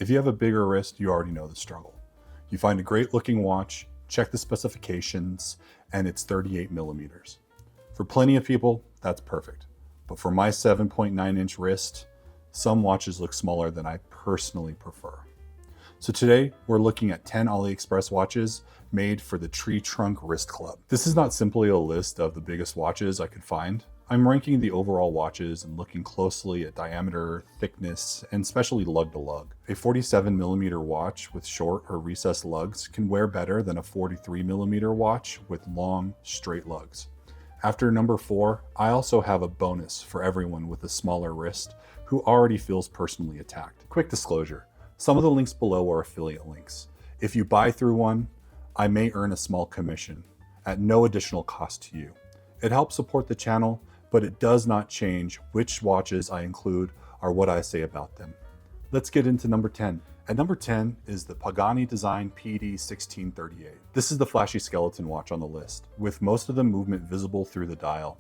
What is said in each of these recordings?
If you have a bigger wrist, you already know the struggle. You find a great looking watch, check the specifications, and it's 38 millimeters. For plenty of people, that's perfect. But for my 7.9-inch wrist, some watches look smaller than I personally prefer. So today, we're looking at 10 Aliexpress watches made for the Tree Trunk Wrist Club. This is not simply a list of the biggest watches I could find. I'm ranking the overall watches and looking closely at diameter, thickness, and especially lug to lug. A 47 millimeter watch with short or recessed lugs can wear better than a 43 millimeter watch with long, straight lugs. After number 4, I also have a bonus for everyone with a smaller wrist who already feels personally attacked. Quick disclosure, some of the links below are affiliate links. If you buy through one, I may earn a small commission at no additional cost to you. It helps support the channel, but it does not change which watches I include or what I say about them. Let's get into number 10. At number 10 is the Pagani design PD1638. This is the flashy skeleton watch on the list, with most of the movement visible through the dial.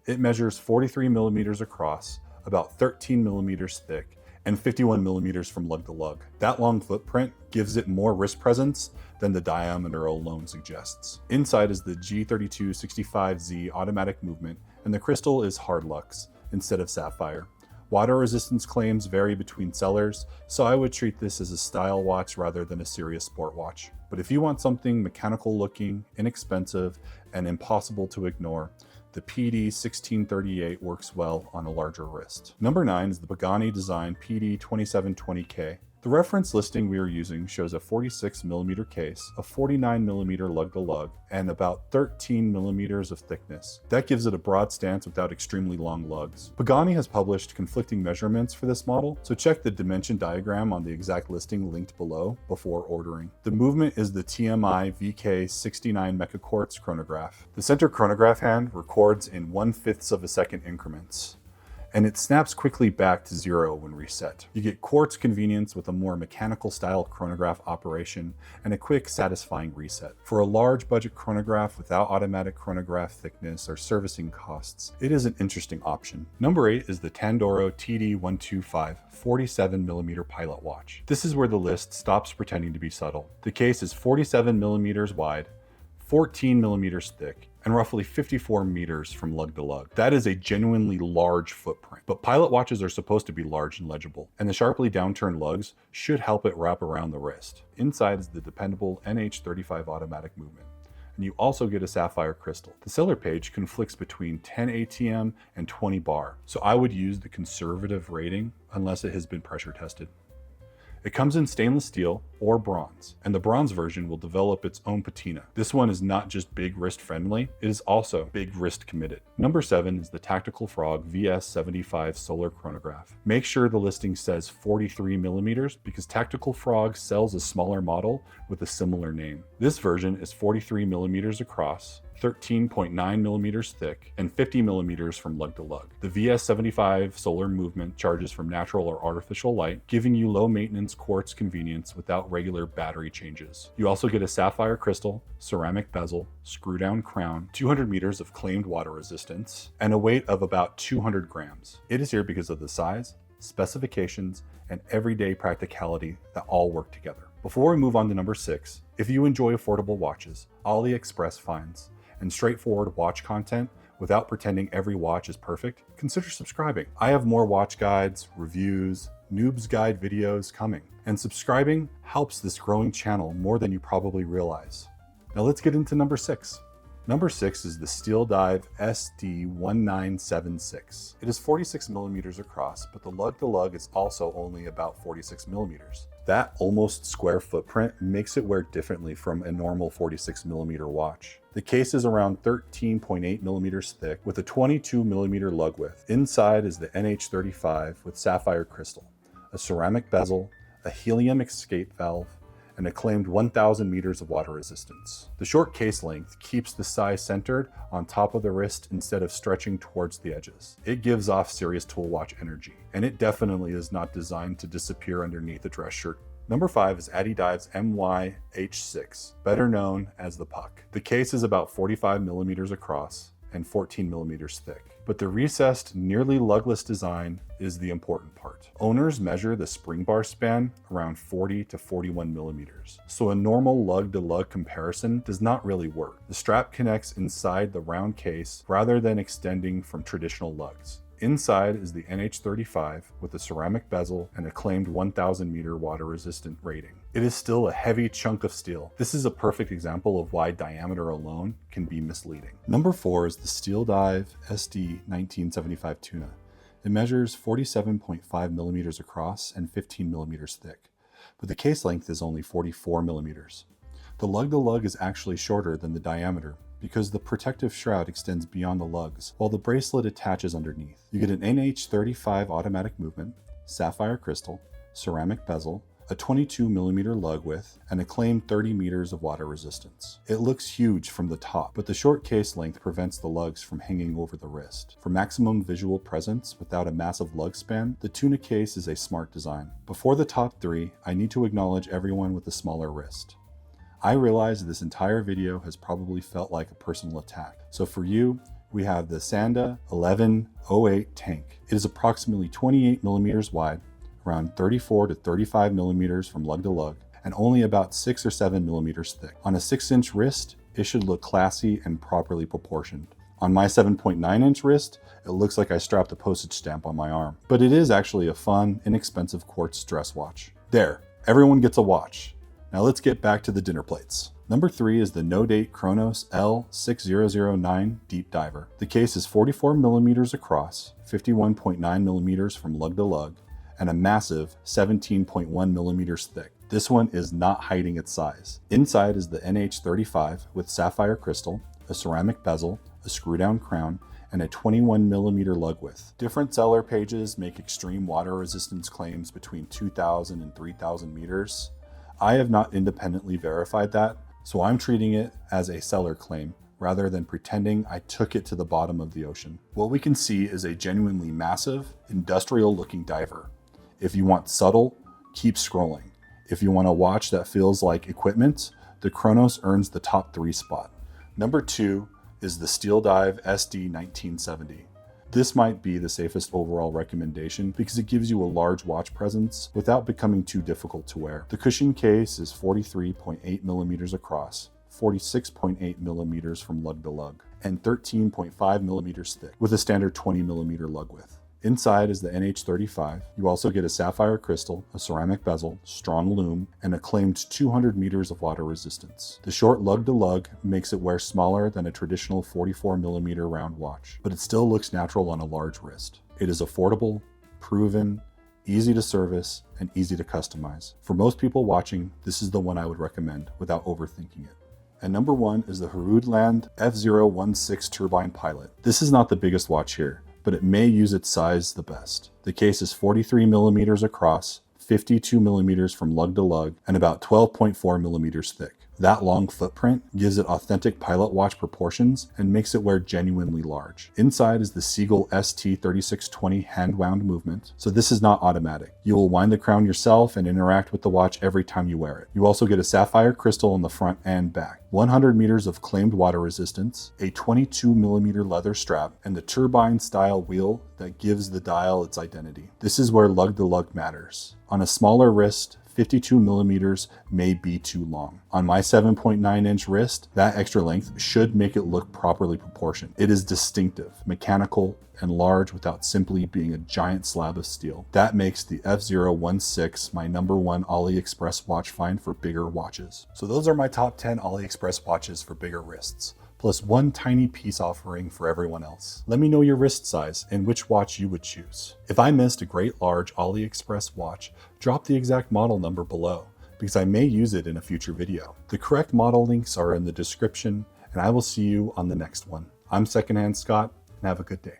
It measures 43 millimeters across, about 13 millimeters thick, and 51 millimeters from lug to lug. That long footprint gives it more wrist presence than the diameter alone suggests. Inside is the G3265Z automatic movement, and the crystal is hard lux instead of sapphire. Water resistance claims vary between sellers, so I would treat this as a style watch rather than a serious sport watch. But if you want something mechanical looking, inexpensive, and impossible to ignore, the PD1638 works well on a larger wrist. Number 9 is the Pagani design PD2720K. The reference listing we are using shows a 46 millimeter case, a 49 millimeter lug to lug, and about 13 millimeters of thickness. That gives it a broad stance without extremely long lugs. Pagani has published conflicting measurements for this model, so check the dimension diagram on the exact listing linked below before ordering. The movement is the TMI VK69 megaquartz chronograph. The center chronograph hand records in 1/5 of a second increments, and it snaps quickly back to 0 when reset. You get quartz convenience with a more mechanical style chronograph operation and a quick, satisfying reset. For a large budget chronograph without automatic chronograph thickness or servicing costs, it is an interesting option. Number 8 is the Tandorio TD125 47 millimeter pilot watch. This is where the list stops pretending to be subtle. The case is 47 millimeters wide, 14 millimeters thick, and roughly 54 meters from lug to lug. That is a genuinely large footprint, but pilot watches are supposed to be large and legible, and the sharply downturned lugs should help it wrap around the wrist. Inside is the dependable NH35 automatic movement, and you also get a sapphire crystal. The seller page conflicts between 10 ATM and 20 bar, so I would use the conservative rating unless it has been pressure tested. It comes in stainless steel or bronze, and the bronze version will develop its own patina. This one is not just big wrist friendly, it is also big wrist committed. Number 7 is the Tactical Frog VS75 solar chronograph. Make sure the listing says 43 millimeters because Tactical Frog sells a smaller model with a similar name. This version is 43 millimeters across, 13.9 millimeters thick, and 50 millimeters from lug to lug. The VS75 solar movement charges from natural or artificial light, giving you low maintenance quartz convenience without regular battery changes. You also get a sapphire crystal, ceramic bezel, screw down crown, 200 meters of claimed water resistance, and a weight of about 200 grams. It is here because of the size, specifications, and everyday practicality that all work together. Before we move on to number 6, if you enjoy affordable watches, Aliexpress finds, and straightforward watch content without pretending every watch is perfect, consider subscribing. I have more watch guides, reviews, noob's guide videos coming, and subscribing helps this growing channel more than you probably realize. Now let's get into number 6. Number 6 is the Steeldive SD1976. It is 46 millimeters across, but the lug to lug is also only about 46 millimeters. That almost square footprint makes it wear differently from a normal 46 millimeter watch. The case is around 13.8 millimeters thick with a 22 millimeter lug width. Inside is the NH35 with sapphire crystal, a ceramic bezel, a helium escape valve, and a claimed 1,000 meters of water resistance. The short case length keeps the size centered on top of the wrist instead of stretching towards the edges. It gives off serious tool watch energy, and it definitely is not designed to disappear underneath a dress shirt. Number 5 is Addiesdive's MYH6, better known as the Puck. The case is about 45 millimeters across, and 14 millimeters thick. But the recessed, nearly lugless design is the important part. Owners measure the spring bar span around 40 to 41 millimeters, so a normal lug-to-lug comparison does not really work. The strap connects inside the round case rather than extending from traditional lugs. Inside is the NH35 with a ceramic bezel and a claimed 1000 meter water resistant rating. It is still a heavy chunk of steel. This is a perfect example of why diameter alone can be misleading. Number 4 is the Steeldive SD1975 Tuna. It measures 47.5 millimeters across and 15 millimeters thick, but the case length is only 44 millimeters. The lug-to-lug is actually shorter than the diameter because the protective shroud extends beyond the lugs, while the bracelet attaches underneath. You get an NH35 automatic movement, sapphire crystal, ceramic bezel, a 22 millimeter lug width, and a claimed 30 meters of water resistance. It looks huge from the top, but the short case length prevents the lugs from hanging over the wrist. For maximum visual presence without a massive lug span, the Tuna case is a smart design. Before the top 3, I need to acknowledge everyone with a smaller wrist. I realize this entire video has probably felt like a personal attack. So for you, we have the Sanda 1108 tank. It is approximately 28 millimeters wide, around 34 to 35 millimeters from lug to lug, and only about 6 or 7 millimeters thick. On a 6-inch wrist, it should look classy and properly proportioned. On my 7.9-inch wrist, it looks like I strapped a postage stamp on my arm. But it is actually a fun, inexpensive quartz dress watch. There, everyone gets a watch. Now let's get back to the dinner plates. Number 3 is the no-date Cronos L6009 Deep Diver. The case is 44 millimeters across, 51.9 millimeters from lug to lug, and a massive 17.1 millimeters thick. This one is not hiding its size. Inside is the NH35 with sapphire crystal, a ceramic bezel, a screw-down crown, and a 21 millimeter lug width. Different seller pages make extreme water resistance claims between 2,000 and 3,000 meters. I have not independently verified that, so I'm treating it as a seller claim rather than pretending I took it to the bottom of the ocean. What we can see is a genuinely massive, industrial-looking diver. If you want subtle, keep scrolling. If you want a watch that feels like equipment, the Cronos earns the top 3 spot. Number 2 is the Steeldive SD1970. This might be the safest overall recommendation because it gives you a large watch presence without becoming too difficult to wear. The cushion case is 43.8 millimeters across, 46.8 millimeters from lug to lug, and 13.5 millimeters thick with a standard 20 millimeter lug width. Inside is the NH35. You also get a sapphire crystal, a ceramic bezel, strong lume, and a claimed 200 meters of water resistance. The short lug to lug makes it wear smaller than a traditional 44 millimeter round watch, but it still looks natural on a large wrist. It is affordable, proven, easy to service, and easy to customize. For most people watching, this is the one I would recommend without overthinking it. And number 1 is the Hruodland F016 Turbine Pilot. This is not the biggest watch here, but it may use its size the best. The case is 43 millimeters across, 52 millimeters from lug to lug, and about 12.4 millimeters thick. That long footprint gives it authentic pilot watch proportions and makes it wear genuinely large. Inside is the Seagull ST3620 hand-wound movement, so this is not automatic. You will wind the crown yourself and interact with the watch every time you wear it. You also get a sapphire crystal on the front and back, 100 meters of claimed water resistance, a 22 millimeter leather strap, and the Turbine style wheel that gives the dial its identity. This is where lug to lug matters. On a smaller wrist, 52 millimeters may be too long. On my 7.9-inch wrist, that extra length should make it look properly proportioned. It is distinctive, mechanical, and large without simply being a giant slab of steel. That makes the F016 my number 1 Aliexpress watch find for bigger watches. So those are my top 10 Aliexpress watches for bigger wrists, plus one tiny piece offering for everyone else. Let me know your wrist size and which watch you would choose. If I missed a great large Aliexpress watch, drop the exact model number below, because I may use it in a future video. The correct model links are in the description, and I will see you on the next one. I'm Secondhand Scott, and have a good day.